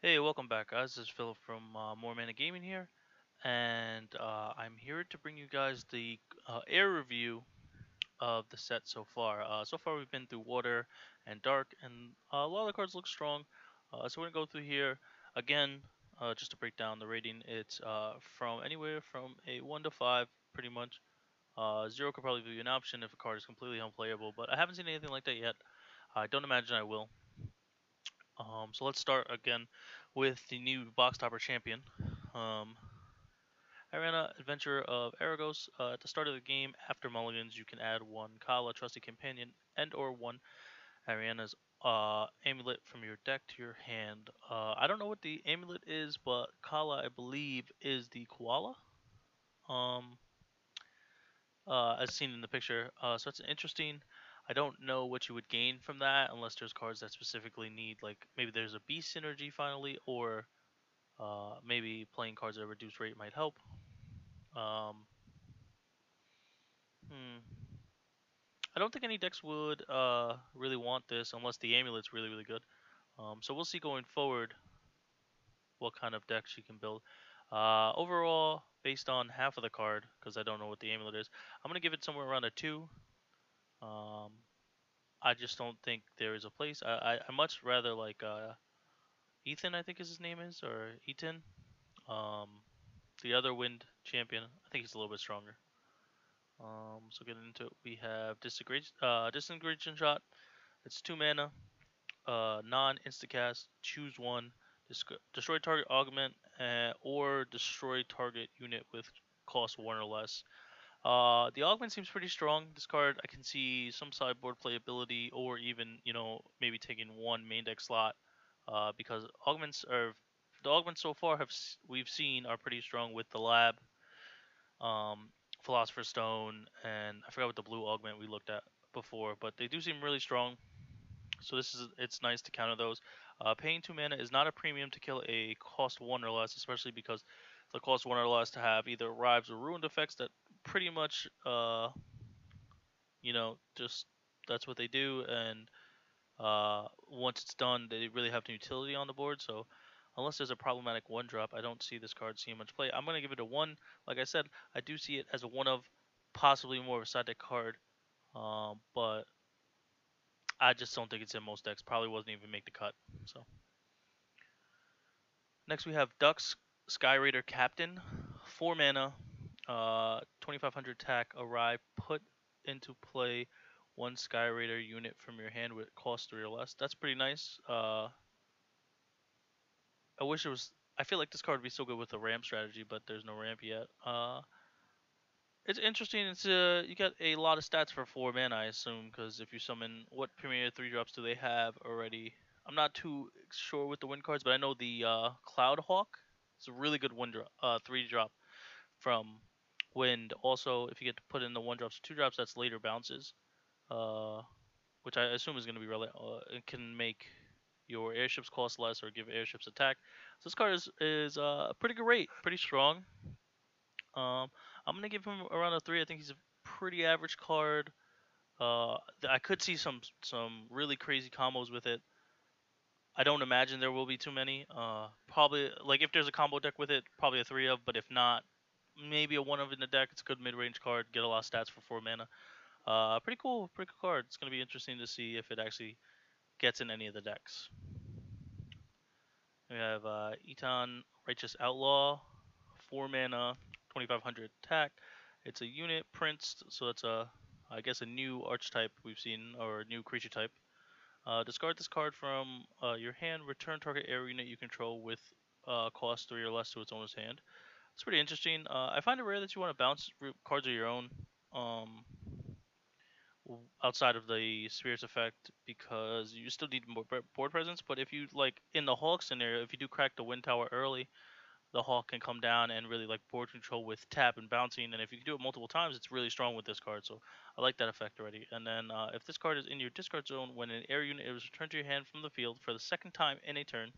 Hey, welcome back, guys. This is Phillip from More Mana Gaming here, and I'm here to bring you guys the air review of the set so far. So far, we've been through Water and Dark, and a lot of the cards look strong. So we're gonna go through here again, just to break down the rating. It's from anywhere from a 1 to 5, pretty much. Zero could probably be an option if a card is completely unplayable, but I haven't seen anything like that yet. I don't imagine I will. So let's start again with the new box topper champion. Um, Arena Adventure of Aragos. At the start of the game, after mulligans, you can add one Kala Trusty Companion and/or one Ariana's amulet from your deck to your hand. I don't know what the amulet is, but Kala, I believe, is the koala. Um, as seen in the picture. So it's interesting. I don't know what you would gain from that unless there's cards that specifically need, like maybe there's a beast synergy finally, or maybe playing cards at a reduced rate might help. Um, hmm. I don't think any decks would really want this unless the amulet's really really good. So we'll see going forward what kind of decks you can build. Overall, based on half of the card, because I don't know what the amulet is, I'm gonna give it somewhere around a 2. Um, I just don't think there is a place. I much rather like Ethan, I think is his name is, or Ethan. Um, the other wind champion. I think he's a little bit stronger. So getting into it, we have Disengaging Shot. It's 2 mana, non-instacast. Choose one. Destroy target augment or destroy target unit with cost 1 or less. The augment seems pretty strong. This card, I can see some sideboard playability, or even maybe taking one main deck slot. Because the augments so far we've seen are pretty strong with the lab, um, Philosopher's Stone, and I forgot what the blue augment we looked at before, but they do seem really strong. So it's nice to counter those. Paying 2 mana is not a premium to kill a cost 1 or less, especially because the cost 1 or less to have either Rives or Ruined effects that pretty much just that's what they do, and once it's done, they really have no utility on the board. So unless there's a problematic 1 drop, I don't see this card seeing much play. I'm gonna give it a 1. Like I said, I do see it as a one of, possibly more of a side deck card, but I just don't think it's in most decks. Probably wasn't even make the cut. So next we have Ducks Sky Raider Captain, 4 mana, 2500 attack. Arrive, put into play one Sky Raider unit from your hand with cost 3 or less. That's pretty nice. I wish it was. I feel like this card would be so good with the ramp strategy, but there's no ramp yet. It's interesting. It's you got a lot of stats for 4 mana, I assume, because if you summon, what premier 3 drops do they have already? I'm not too sure with the wind cards, but I know the Cloud Hawk. It's a really good 3 drop from wind. Also, if you get to put in the 1 drops or 2 drops, that's later bounces. Uh, which I assume is going to be it can make your airships cost less or give airships attack. So this card is pretty good rate, pretty strong. I'm gonna give him around a 3. I think he's a pretty average card. I could see some really crazy combos with it. I don't imagine there will be too many. Probably like if there's a combo deck with it, probably a 3 of. But if not, maybe a 1 of in the deck. It's a good mid-range card. Get a lot of stats for 4 mana. Pretty cool card. It's gonna be interesting to see if it actually gets in any of the decks. We have Eton Righteous Outlaw, 4 mana, 2500 attack. It's a unit prince, so it's I guess a new archetype we've seen, or a new creature type. Discard this card from your hand. Return target area unit you control with cost 3 or less to its owner's hand. It's pretty interesting. I find it rare that you want to bounce cards of your own. Um, Outside of the Spirits effect, because you still need more board presence. But if you like in the Hawk scenario, if you do crack the Wind Tower early, the Hawk can come down and really like board control with tap and bouncing. And if you can do it multiple times, it's really strong with this card. So I like that effect already. And then if this card is in your discard zone when an air unit is returned to your hand from the field for the second time in a turn,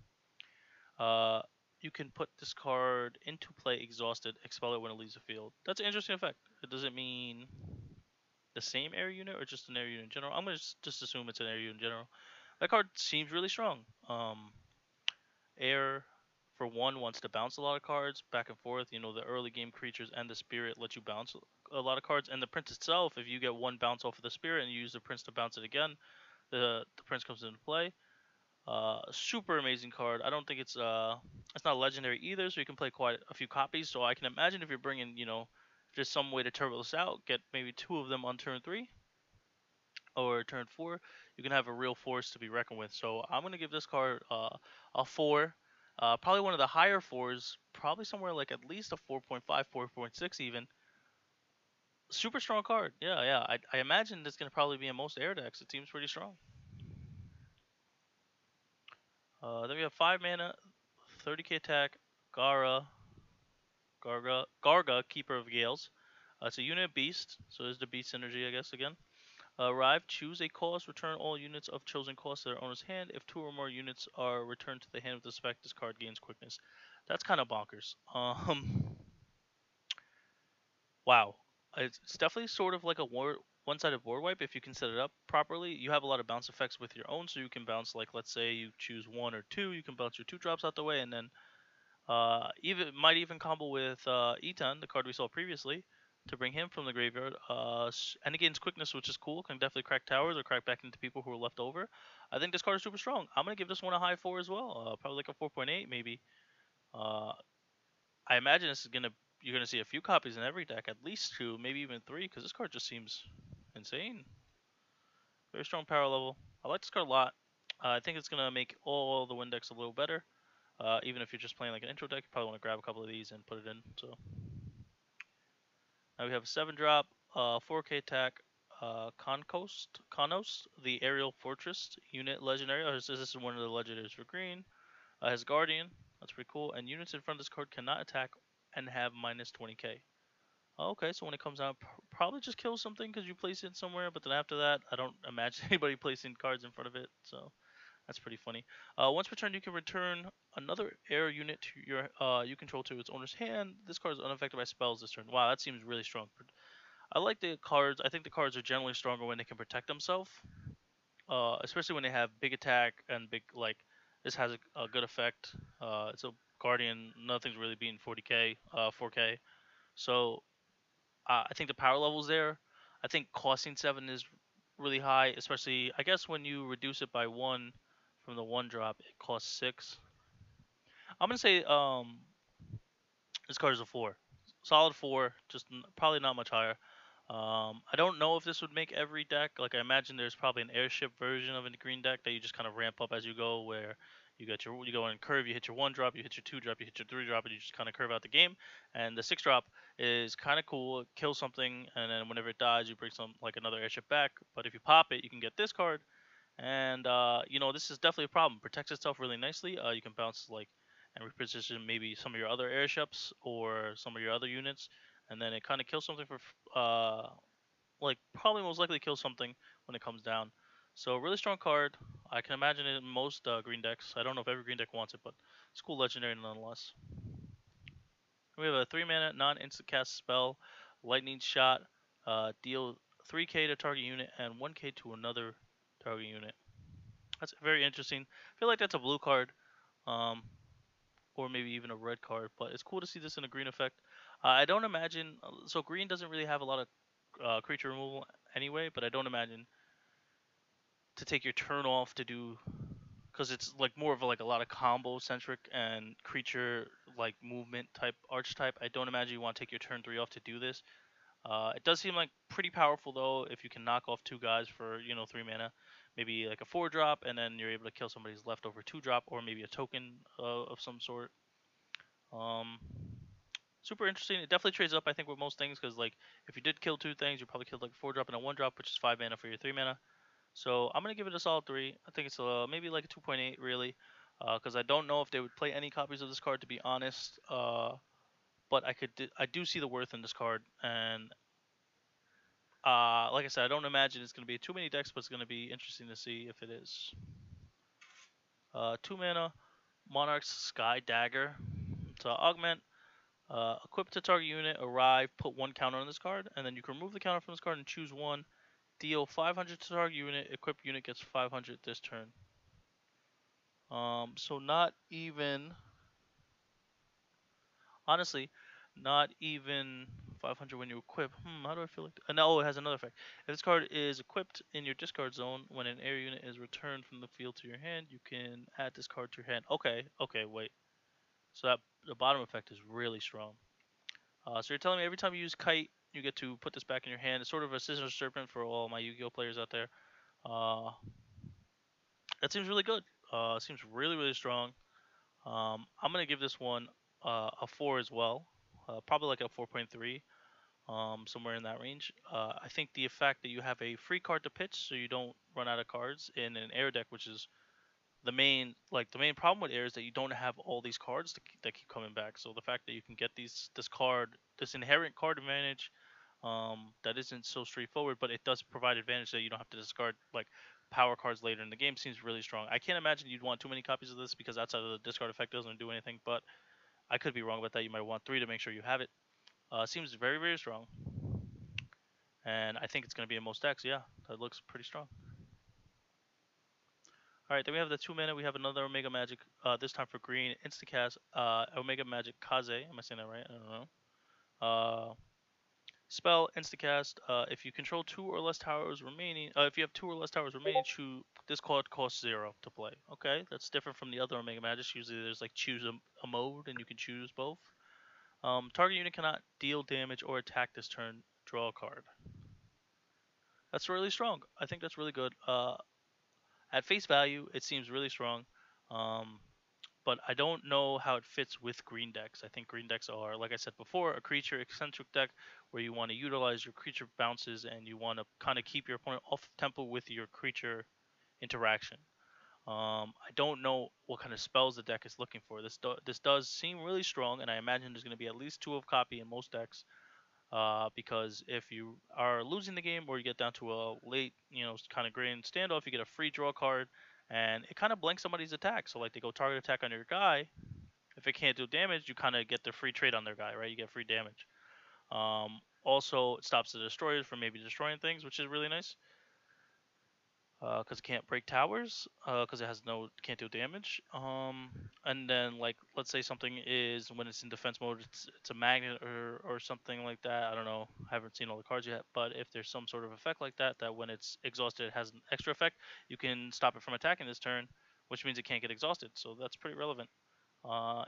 uh, you can put this card into play exhausted, expel it when it leaves the field. That's an interesting effect. It doesn't mean the same air unit or just an air unit in general. I'm gonna just assume it's an air unit in general. That card seems really strong. air for one wants to bounce a lot of cards back and forth. You know, the early game creatures and the spirit let you bounce a lot of cards, and the prince itself, if you get one bounce off of the spirit and you use the prince to bounce it again, the prince comes into play. Super amazing card. I don't think it's not legendary either, so you can play quite a few copies. So I can imagine if you're bringing, if there's some way to turbo this out, get maybe two of them on turn 3 or turn 4, you can have a real force to be reckoned with. So I'm gonna give this card a 4, probably one of the higher fours, probably somewhere like at least a 4.5, 4.6 even. Super strong card. Yeah, yeah. I imagine this gonna probably be in most air decks. It seems pretty strong. Then we have 5 mana, 30k attack, GARA, Garga, Keeper of Gales. It's a unit beast, so there's the beast synergy, I guess, again. Arrive, choose a cost, return all units of chosen cost to their owner's hand. If 2 or more units are returned to the hand with the spec, this card gains quickness. That's kind of bonkers. Wow. It's definitely sort of like a one-sided board wipe if you can set it up properly. You have a lot of bounce effects with your own, so you can bounce, like, let's say you choose 1 or 2, you can bounce your 2 drops out the way, and then even might even combo with Etan, the card we saw previously, to bring him from the graveyard. And it gains quickness, which is cool. Can definitely crack towers or crack back into people who are left over. I think this card is super strong. I'm gonna give this one a high 4 as well. Probably like a 4.8 maybe. Uh, I imagine you're gonna see a few copies in every deck, at least 2, maybe even 3, because this card just seems insane. Very strong power level. I like this card a lot. I think it's gonna make all the win decks a little better. Even if you're just playing like an intro deck, you probably want to grab a couple of these and put it in. So now we have a 7-drop, 4k attack, Konos, the Aerial Fortress unit legendary. Oh, this is one of the legendaries for green. Has Guardian, that's pretty cool. And units in front of this card cannot attack and have minus 20k. Okay, so when it comes out, probably just kill something because you place it somewhere. But then after that, I don't imagine anybody placing cards in front of it. So that's pretty funny. Once per turn, you can return another air unit to your you control to its owner's hand. This card is unaffected by spells this turn. Wow, that seems really strong. I like the cards. I think the cards are generally stronger when they can protect themselves, especially when they have big attack and big, like, this has a good effect. It's a guardian. Nothing's really beating 40k, 4k. So I think the power level's there. I think costing 7 is really high, especially I guess when you reduce it by 1 from the 1 drop, it costs 6. I'm gonna say this card is a 4, solid 4, just probably not much higher. I don't know if this would make every deck. Like, I imagine there's probably an airship version of a green deck that you just kind of ramp up as you go, where you go in curve, you hit your 1 drop, you hit your 2 drop, you hit your 3 drop, and you just kind of curve out the game. And the 6 drop is kind of cool. It kills something, and then whenever it dies, you bring like another airship back. But if you pop it, you can get this card. And this is definitely a problem. Protects itself really nicely. You can bounce, like, and reposition maybe some of your other airships or some of your other units, and then it kind of kills something for like, probably most likely kill something when it comes down. So really strong card. I can imagine it in most green decks. I don't know if every green deck wants it, but it's cool legendary nonetheless. We have a 3-mana non-instant cast spell, Lightning Shot. Deal 3k to target unit and 1k to another target unit. That's very interesting. I feel like that's a blue card, or maybe even a red card, but it's cool to see this in a green effect. I don't imagine, so green doesn't really have a lot of creature removal anyway, but I don't imagine to take your turn off to do, because it's like more of like a lot of combo centric and creature like movement type archetype. I don't imagine you want to take your turn 3 off to do this. It does seem like pretty powerful though if you can knock off 2 guys for 3 mana, maybe like a 4 drop, and then you're able to kill somebody's leftover 2 drop, or maybe a token of some sort. Um, Super interesting. It definitely trades up, I think, with most things, because, like, if you did kill 2 things, you probably killed like a 4 drop and a 1 drop, which is 5 mana for your 3 mana. So I'm gonna give it a solid 3. I think it's maybe like a 2.8 really, because I don't know if they would play any copies of this card, to be honest. But I do see the worth in this card, and like I said, I don't imagine it's gonna be too many decks, but it's gonna be interesting to see if it is. 2 mana, Monarch's Sky Dagger. To augment, equip to target unit, arrive, put 1 counter on this card, and then you can remove the counter from this card and choose 1. Deal 500 to target unit, equip unit gets 500 this turn. So not even, honestly, not even 500 when you equip. How do I feel like? No, it has another effect. If this card is equipped in your discard zone, when an air unit is returned from the field to your hand, you can add this card to your hand. Okay, okay, wait. So that the bottom effect is really strong. So you're telling me every time you use Kite, you get to put this back in your hand. It's sort of a Scissor Serpent for all my Yu-Gi-Oh players out there. Uh, that seems really good. Seems really, really strong. I'm gonna give this one a 4 as well. Probably like a 4.3, somewhere in that range. I think the effect that you have a free card to pitch, so you don't run out of cards in an air deck, which is the main problem with air is that you don't have all these cards that keep coming back. So the fact that you can get this inherent card advantage, that isn't so straightforward, but it does provide advantage that you don't have to discard like power cards later in the game, seems really strong. I can't imagine you'd want too many copies of this because outside of the discard effect doesn't do anything, but I could be wrong about that. You might want 3 to make sure you have it. Seems very, very strong, and I think it's going to be in most decks. Yeah, that looks pretty strong. All right, then we have the 2 mana. We have another Omega Magic. This time for green, Instacast. Omega Magic Kaze. Am I saying that right? I don't know. Spell Instacast. If you control 2 or less towers remaining, if you have 2 or less towers remaining, this card costs 0 to play. Okay, that's different from the other Omega Magics. Usually, there's like choose a mode, and you can choose both. Target unit cannot deal damage or attack this turn. Draw a card. That's really strong. I think that's really good. At face value, it seems really strong. Um, but I don't know how it fits with green decks. I think green decks are, like I said before, a creature eccentric deck where you want to utilize your creature bounces and you want to kind of keep your opponent off tempo with your creature interaction. I don't know what kind of spells the deck is looking for. This does seem really strong, and I imagine there's going to be at least 2 of copy in most decks. Because if you are losing the game or you get down to a late, kind of grand standoff, you get a free draw card, and it kind of blanks somebody's attack. So like they go target attack on your guy. If it can't do damage, you kind of get the free trade on their guy, right? You get free damage. Also, it stops the destroyers from maybe destroying things, which is really nice. Because it can't break towers, because it has can't do damage. And then like let's say something is when it's in defense mode, it's a magnet or something like that. I don't know. I haven't seen all the cards yet, but if there's some sort of effect like that, that when it's exhausted, it has an extra effect, you can stop it from attacking this turn, which means it can't get exhausted. So that's pretty relevant.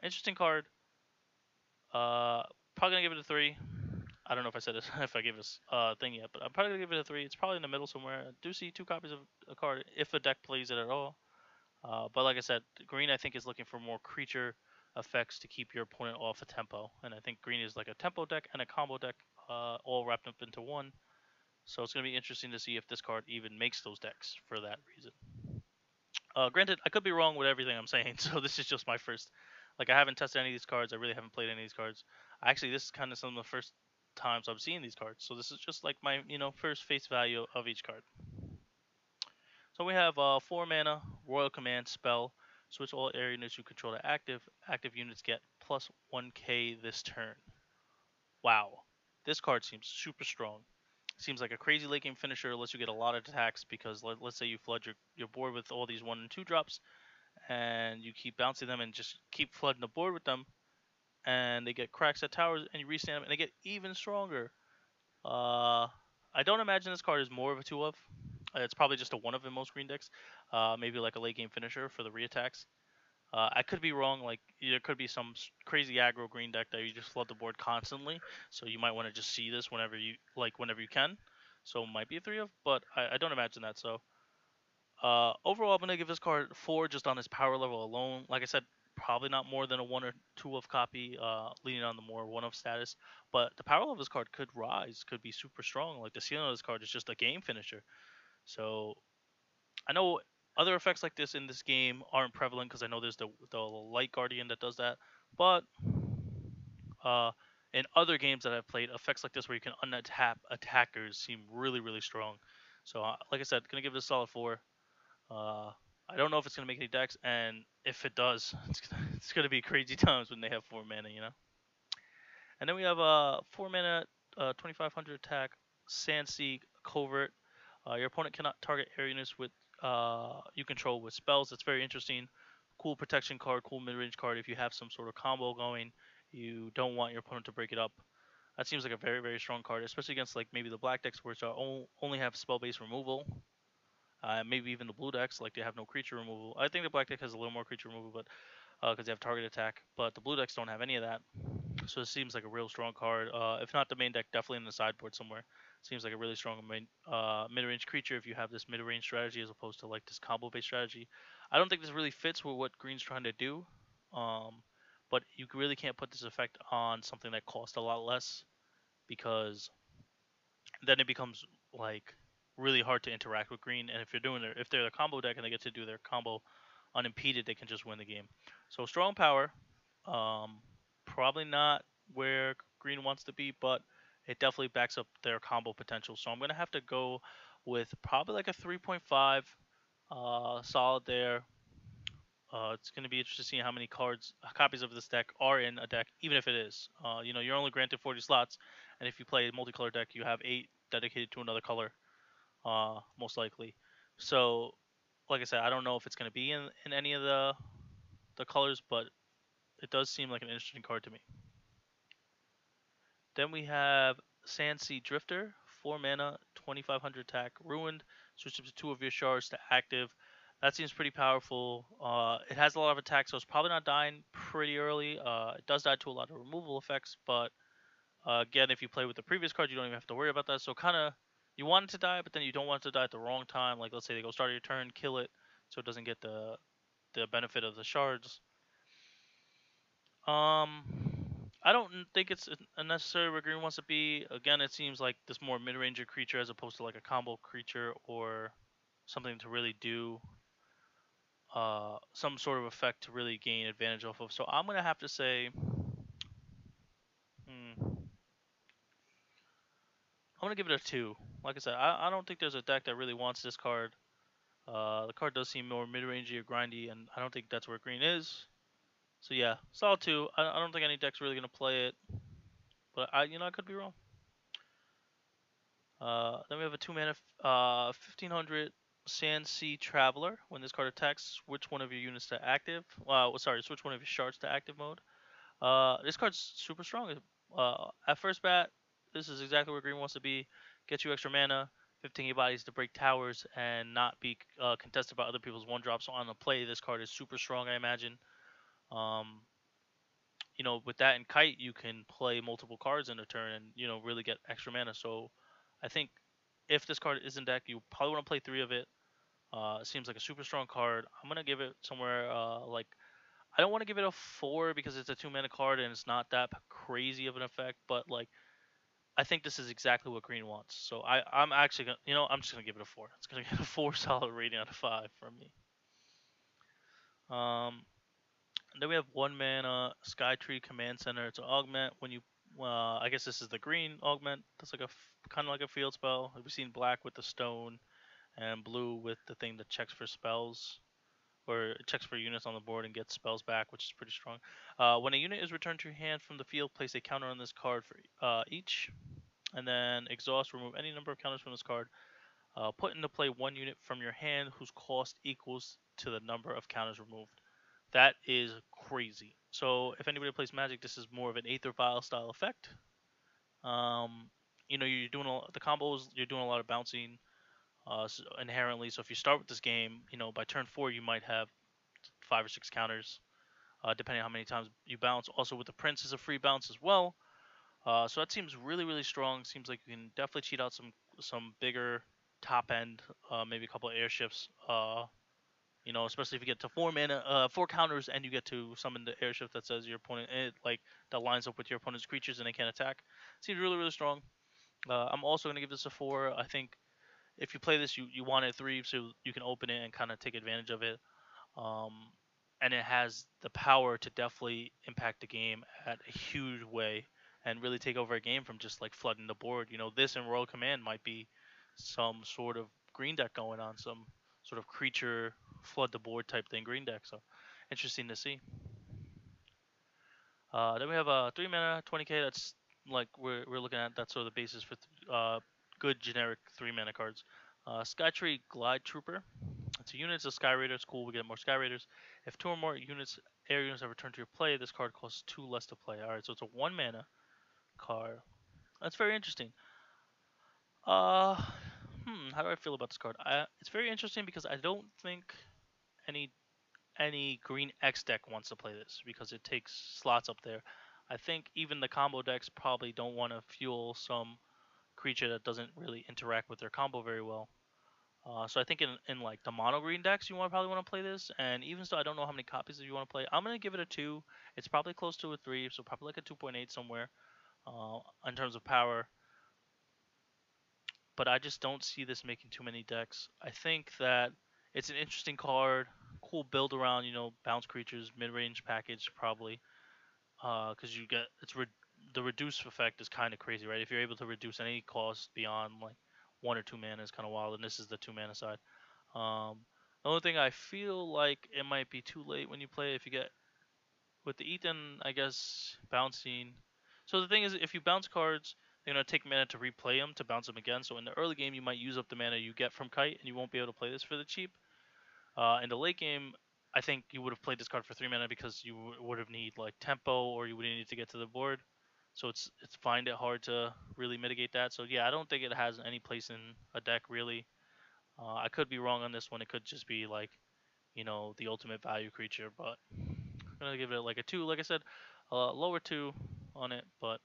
Interesting card. Uh, Probably gonna give it a 3. I don't know if I said this if I gave this thing yet, but I'm probably gonna give it a 3. It's probably in the middle somewhere. I do see 2 copies of a card if a deck plays it at all. But like I said, green I think is looking for more creature effects to keep your opponent off a tempo, and I think green is like a tempo deck and a combo deck, all wrapped up into one. So it's gonna be interesting to see if this card even makes those decks for that reason. Granted, I could be wrong with everything I'm saying, so this is just my first. Like, I haven't tested any of these cards. I really haven't played any of these cards. Actually, this is kind of some of the first times I've seen these cards. So this is just like my, first face value of each card. So we have 4 mana, Royal Command spell. Switch all area units you control to active. Active units get plus 1k this turn. Wow. This card seems super strong. Seems like a crazy late game finisher unless you get a lot of attacks because let's say you flood your board with all these 1 and 2 drops and you keep bouncing them and just keep flooding the board with them, and they get cracks at towers, and you restand them, and they get even stronger. I don't imagine this card is more of a 2 of. It's probably just a 1 of in most green decks. Maybe like a late game finisher for the reattacks. I could be wrong. Like there could be some crazy aggro green deck that you just flood the board constantly. So you might want to just see this whenever you can. So it might be a 3 of, but I don't imagine that. So overall, I'm gonna give this card 4 just on its power level alone. Like I said, probably not more than a 1 or 2 of copy, leaning on the more 1 of status. But the power level of this card could rise, could be super strong. Like the ceiling of this card is just a game finisher. So I know other effects like this in this game aren't prevalent because I know there's the Light Guardian that does that. But uh, in other games that I've played, effects like this where you can untap attackers seem really, really strong. So like I said, gonna give it a solid 4. Uh, I don't know if it's gonna make any decks, and if it does, it's gonna be crazy times when they have 4 mana, And then we have 4 mana, 2500 attack, Sea Covert. Your opponent cannot target air units with you control with spells. That's very interesting. cool protection card, cool mid-range card. If you have some sort of combo going, you don't want your opponent to break it up. That seems like a very, very strong card, especially against like maybe the black decks, which are only have spell-based removal. Maybe even the blue decks, like they have no creature removal. I think the black deck has a little more creature removal, but because they have target attack. But the blue decks don't have any of that, so it seems like a real strong card. If not the main deck, definitely in the sideboard somewhere. Seems like a really strong mid-range creature if you have this mid-range strategy as opposed to like this combo-based strategy. I don't think this really fits with what Green's trying to do, um, but you really can't put this effect on something that costs a lot less because then it becomes like really hard to interact with green. And if you're doing if they're the combo deck and they get to do their combo unimpeded, they can just win the game. So strong power, um, probably not where green wants to be, but it definitely backs up their combo potential. So I'm gonna have to go with probably like a 3.5, solid there. It's going to be interesting to see how many copies of this deck are in a deck, even if it is. You're only granted 40 slots, and if you play a multicolor deck, you have 8 dedicated to another color, most likely. So, like I said, I don't know if it's going to be in any of the colors, but it does seem like an interesting card to me. Then we have Sanc Drifter, 4 mana, 2500 attack, ruined. Switch up to 2 of your shards to active. That seems pretty powerful. It has a lot of attack, so it's probably not dying pretty early. It does die to a lot of removal effects, but again, if you play with the previous card, you don't even have to worry about that. So kind of, you want it to die, but then you don't want it to die at the wrong time. Like let's say they go start your turn, kill it, so it doesn't get the benefit of the shards. I don't think it's necessarily where green wants to be. Again, it seems like this more mid-ranger creature as opposed to like a combo creature or something to really do some sort of effect to really gain advantage off of. So I'm gonna have to say, I'm gonna give it a 2. Like I said, I don't think there's a deck that really wants this card. The card does seem more mid-rangey or grindy, and I don't think that's where green is. So yeah, solid 2. I don't think any deck's really gonna play it, but I could be wrong. Then we have a 2 mana, 1500 Sanc Traveler. When this card attacks, switch one of your units to active. Switch one of your shards to active mode. This card's super strong. At first bat, this is exactly where green wants to be. Get you extra mana, 15 bodies to break towers, and not be contested by other people's 1-drops. So on the play, this card is super strong, I imagine. Um, with that and kite, you can play multiple cards in a turn and really get extra mana. So I think if this card is in deck, you probably want to play 3 of it. It seems like a super strong card. I'm gonna give it somewhere like, I don't want to give it a 4 because it's a 2 mana card and it's not that crazy of an effect, but like I think this is exactly what green wants. So I'm actually gonna I'm just gonna give it a 4. It's gonna get a 4 solid rating out of 5 from me. Then we have 1 mana Skytree Command Center to augment when you. I guess this is the green augment. That's like kind of like a field spell. We've seen black with the stone, and blue with the thing that checks for spells, or it checks for units on the board and gets spells back, which is pretty strong. When a unit is returned to your hand from the field, place a counter on this card for each, and then exhaust. Remove any number of counters from this card. Put into play 1 unit from your hand whose cost equals to the number of counters removed. That is crazy. So if anybody plays Magic, this is more of an Aether Vial style effect. You're doing the combos. You're doing a lot of bouncing inherently. So if you start with this game, by turn 4 you might have 5 or 6 counters, depending on how many times you bounce. Also with the Prince is a free bounce as well. So that seems really, really strong. Seems like you can definitely cheat out some bigger top end, maybe a couple of airships. Especially if you get to 4 mana, 4 counters, and you get to summon the airship that says your opponent, that lines up with your opponent's creatures and they can't attack. Seems really, really strong. I'm also gonna give this a 4. I think if you play this, you want it 3 so you can open it and kind of take advantage of it. And it has the power to definitely impact the game at a huge way and really take over a game from just like flooding the board. This and Royal Command might be some sort of green deck going on, some sort of creature flood the board type thing green deck. So interesting to see. Then we have a 3 mana 20k. That's like we're looking at. That's sort of the basis for good generic 3 mana cards. Skytree Glide Trooper. it's a unit, it's a Sky Raider, it's cool, we get more Sky Raiders. If 2 or more units, air units have returned to your play, this card costs 2 less to play. Alright, so it's a 1 mana card. That's very interesting. Uh, how do I feel about this card? It's very interesting because I don't think any green X deck wants to play this because it takes slots up there. I think even the combo decks probably don't want to fuel some creature that doesn't really interact with their combo very well. So I think in like the mono green decks, you probably want to play this. And even so, I don't know how many copies you want to play. I'm gonna give it a 2. It's probably close to a 3, so probably like a 2.8 somewhere in terms of power. But I just don't see this making too many decks. I think that it's an interesting card, cool build around, bounce creatures, mid-range package probably, because you get the reduce effect is kind of crazy, right? If you're able to reduce any cost beyond like 1 or 2 mana is kind of wild, and this is the 2 mana side. The only thing I feel like it might be too late when you play if you get with the Ethan, I guess bouncing. So the thing is, if you bounce cards, they're gonna take mana to replay them to bounce them again. So in the early game, you might use up the mana you get from Kite, and you won't be able to play this for the cheap. In the late game, I think you would have played this card for 3 mana because you would have need like tempo, or you would need to get to the board. So it's find it hard to really mitigate that. So yeah, I don't think it has any place in a deck really. I could be wrong on this one. It could just be like, the ultimate value creature, but I'm gonna give it like a 2. Like I said, lower 2 on it, but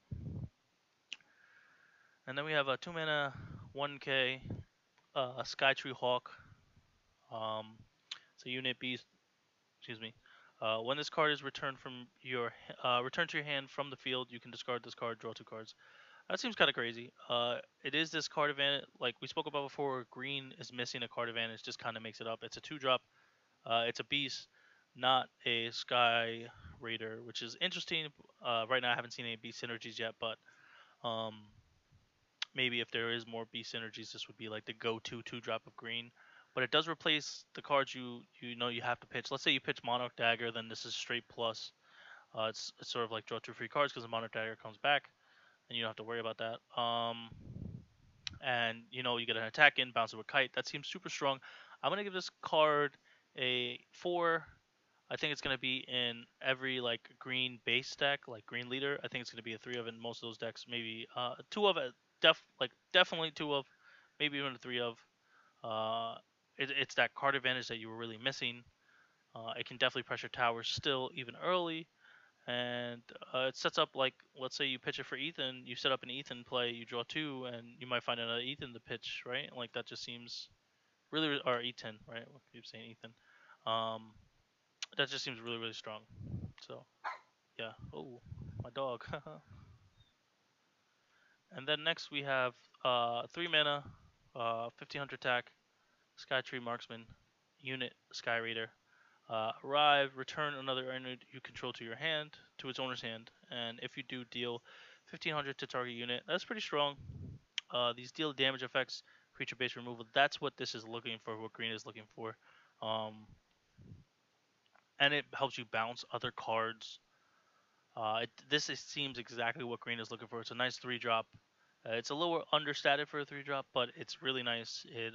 and then we have a 2 mana 1K Skytree Hawk. It's a unit beast. Excuse me. When this card is returned from your returned to your hand from the field, you can discard this card, draw 2 cards. That seems kind of crazy. It is this card advantage, like we spoke about before. Green is missing a card advantage, just kind of makes it up. It's a 2-drop. It's a beast, not a Sky Raider, which is interesting. Right now, I haven't seen any beast synergies yet, but um, maybe if there is more beast synergies, this would be like the go-to 2-drop of green. But it does replace the cards you have to pitch. Let's say you pitch Monarch Dagger, then this is straight plus. It's sort of like draw 2 free cards because the Monarch Dagger comes back, and you don't have to worry about that. And you get an attack in, bounce it with Kite. That seems super strong. I'm gonna give this card a 4. I think it's gonna be in every like green base deck, like green leader. I think it's gonna be a 3 of in most of those decks. Maybe 2 of it, definitely 2 of, maybe even a 3 of. It's that card advantage that you were really missing. It can definitely pressure towers still even early, and it sets up like, let's say you pitch it for Ethan, you set up an Ethan play, you draw 2, and you might find another Ethan to pitch, right? Like that just seems really, or Ethan, right? I keep saying Ethan. That just seems really, really strong. So yeah. Oh, my dog. And then next we have 3 mana, 1500 attack, Sky Tree Marksman, unit Sky Raider. Arrive, return another unit you control to your hand, to its owner's hand, and if you do, deal 1500 to target unit. That's pretty strong. These deal damage effects, creature based removal. That's what this is looking for, what green is looking for. And it helps you bounce other cards. Seems exactly what green is looking for. It's a nice 3-drop. It's a little understated for a 3-drop, but it's really nice. It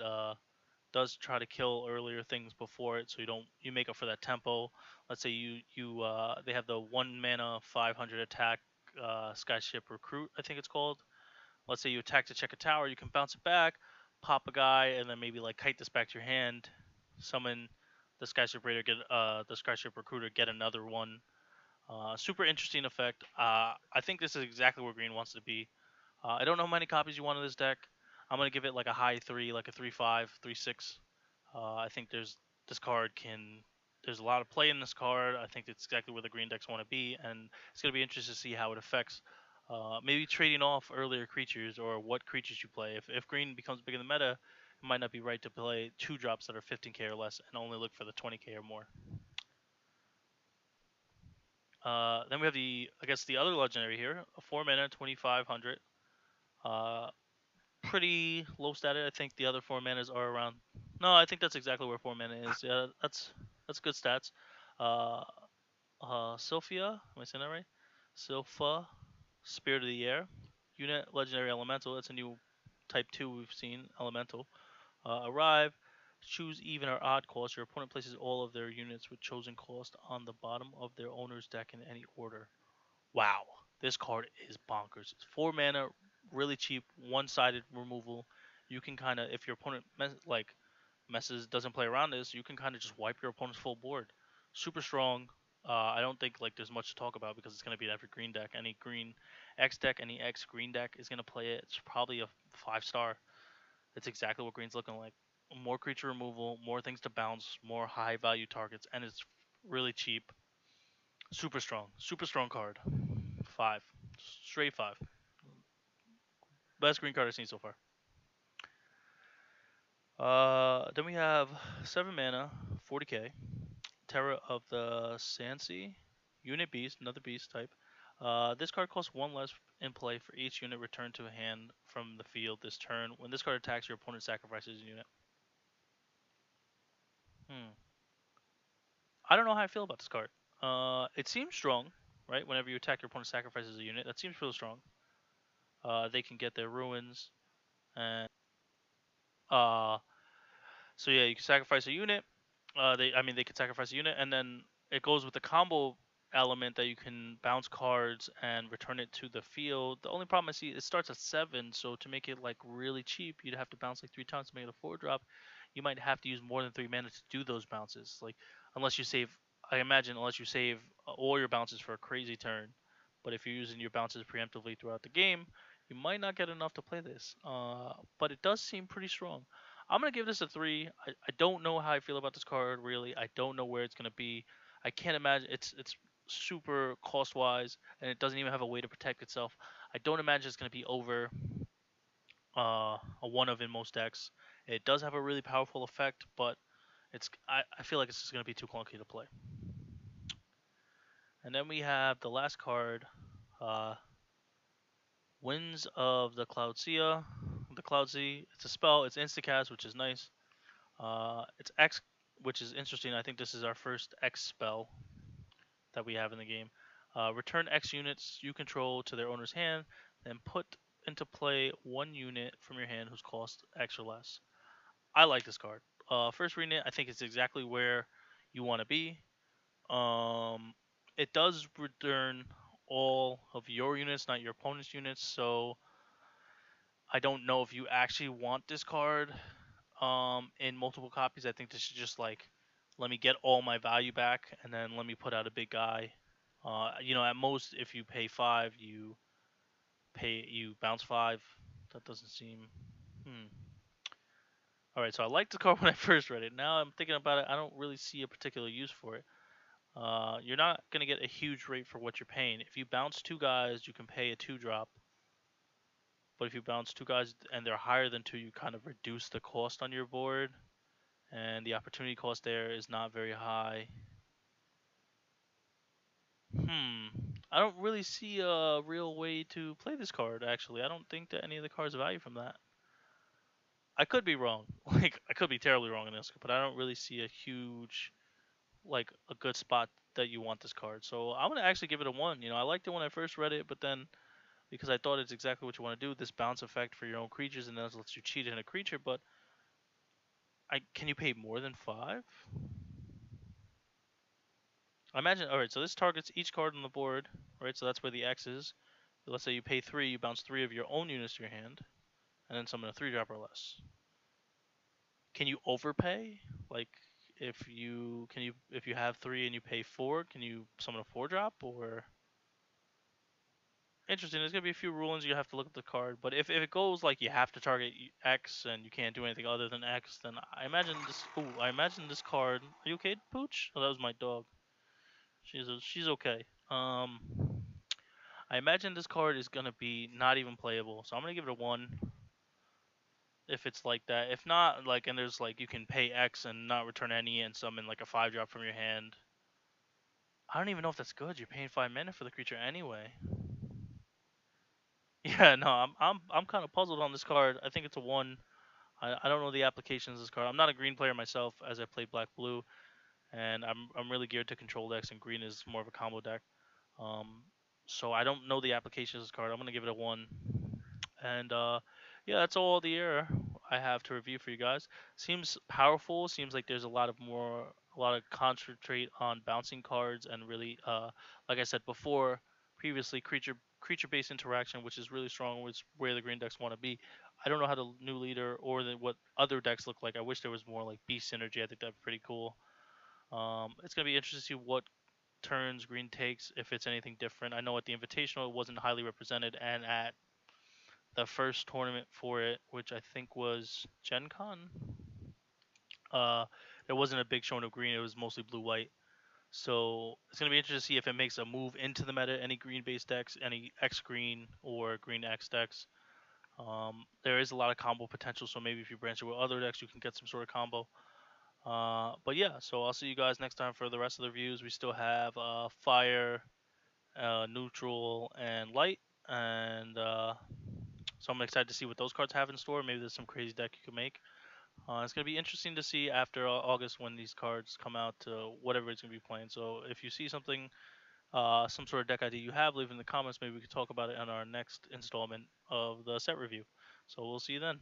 does try to kill earlier things before it, so you make up for that tempo. Let's say they have the 1 mana 500 attack Skyship Recruit, I think it's called. Let's say you attack to check a tower, you can bounce it back, pop a guy, and then maybe like kite this back to your hand, summon the Skyship Raider, get the Skyship Recruiter, get another one. Super interesting effect. I think this is exactly where green wants to be. I don't know how many copies you want of this deck. I'm gonna give it like a high 3, like a 3.5, 3.6. I think this card can. There's a lot of play in this card. I think it's exactly where the green decks want to be, and it's gonna be interesting to see how it affects. Maybe trading off earlier creatures or what creatures you play. If green becomes big in the meta, it might not be right to play 2-drops that are 15k or less and only look for the 20k or more. Then we have the other legendary here, a 4 mana 2500. Pretty low stated. I think the other 4 manas are around. No, I think that's exactly where 4 mana is. Yeah, that's good stats. Uh, Sophia, am I saying that right? Sylpha, Spirit of the Air, unit legendary elemental. That's a new type 2 we've seen elemental. Arrive, Choose even or odd cost. Your opponent places all of their units with chosen cost on the bottom of their owner's deck in any order. Wow, this card is bonkers. It's 4 mana, really cheap, one-sided removal. You can kind of, if your opponent messes doesn't play around this, you can kind of just wipe your opponent's full board. Super strong. I don't think like there's much to talk about because it's going to be an every green deck. Any green X deck, any X green deck is going to play it. It's probably a 5-star. It's exactly what green's looking like. More creature removal, more things to bounce, more high value targets, and it's really cheap. Super strong card. 5, straight 5. Best green card I've seen so far. Then we have 7 mana, 40k. Terror of the Sanc, unit beast, another beast type. This card costs 1 less in play for each unit returned to a hand from the field this turn. When this card attacks, your opponent sacrifices a unit. Hmm. I don't know how I feel about this card. It seems strong, right? Whenever you attack, your opponent sacrifices a unit. That seems real strong. They can get their ruins, and uh, so yeah, you can sacrifice a unit. They could sacrifice a unit, and then it goes with the combo element that you can bounce cards and return it to the field. The only problem I see, it starts at 7, so to make it like really cheap, you'd have to bounce like 3 times to make it a 4-drop. You might have to use more than 3 mana to do those bounces. Like unless you save, I imagine unless you save all your bounces for a crazy turn. But if you're using your bounces preemptively throughout the game, you might not get enough to play this. But it does seem pretty strong. I'm gonna give this a 3. I don't know how I feel about this card really. I don't know where it's gonna be. I can't imagine it's super cost wise and it doesn't even have a way to protect itself. I don't imagine it's gonna be over a one of in most decks. It does have a really powerful effect, but I feel like it's just gonna be too clunky to play. And then we have the last card, uh, Winds of the Cloud Sea. The Cloud Sea. It's a spell. It's instacast, which is nice. It's X, which is interesting. I think this is our first X spell that we have in the game. Return X units you control to their owner's hand, and put into play 1 unit from your hand whose cost X or less. I like this card. First reading it, I think it's exactly where you want to be. It does return all of your units, not your opponent's units, so I don't know if you actually want this card in multiple copies. I think this should just like let me get all my value back and then let me put out a big guy. At most if you pay 5, you bounce 5. That doesn't seem. Hmm. All right, so I liked the card when I first read it. Now I'm thinking about it. I don't really see a particular use for it. You're not gonna get a huge rate for what you're paying. If you bounce 2 guys, you can pay a 2-drop. But if you bounce 2 guys and they're higher than 2, you kind of reduce the cost on your board, and the opportunity cost there is not very high. I don't really see a real way to play this card, actually. I don't think that any of the cards value from that. I could be wrong. Like, I could be terribly wrong in this, but I don't really see a huge, like, a good spot that you want this card. So I'm going to actually give it a 1. I liked it when I first read it, but then, because I thought it's exactly what you want to do, this bounce effect for your own creatures, and then it lets you cheat in a creature, but can you pay more than 5? I imagine. All right, so this targets each card on the board, right? So that's where the X is. Let's say you pay 3, you bounce 3 of your own units to your hand, and then summon a 3-drop or less. Can you overpay? Like, if you have 3 and you pay 4, can you summon a 4-drop or? Interesting. There's gonna be a few rulings you have to look at the card, but if it goes like you have to target X and you can't do anything other than X, then I imagine this. Ooh, I imagine this card. Are you okay, Pooch? Oh, that was my dog. She's okay. I imagine this card is gonna be not even playable, so I'm gonna give it a 1 if it's like that. If not, like, and there's like you can pay X and not return any and summon like a 5-drop from your hand. I don't even know if that's good. You're paying 5 mana for the creature anyway. Yeah, no, I'm kind of puzzled on this card. I think it's a 1. I don't know the applications of this card. I'm not a green player myself, as I played black blue, and I'm really geared to control decks, and green is more of a combo deck. Um, so I don't know the applications of this card. I'm gonna give it a 1. And yeah, that's all the error. I have to review for you guys. Seems powerful. Seems like there's a lot of concentrate on bouncing cards and really, like I said before, previously creature based interaction, which is really strong, which is where the green decks want to be. I don't know how the new leader or what other decks look like. I wish there was more like beast synergy. I think that'd be pretty cool. It's gonna be interesting to see what turns green takes if it's anything different. I know at the Invitational it wasn't highly represented, and at the first tournament for it, which I think was Gen Con, uh, there wasn't a big showing of green. It was mostly blue white. So it's gonna be interesting to see if it makes a move into the meta. Any green based decks, any X green or green X decks. There is a lot of combo potential. So maybe if you branch it with other decks, you can get some sort of combo. But yeah, so I'll see you guys next time for the rest of the reviews. We still have fire, neutral, and light, and so I'm excited to see what those cards have in store. Maybe there's some crazy deck you can make. It's gonna be interesting to see after August when these cards come out to what everybody's gonna be playing. So if you see something, some sort of deck idea you have, leave in the comments. Maybe we could talk about it on our next installment of the set review. So we'll see you then.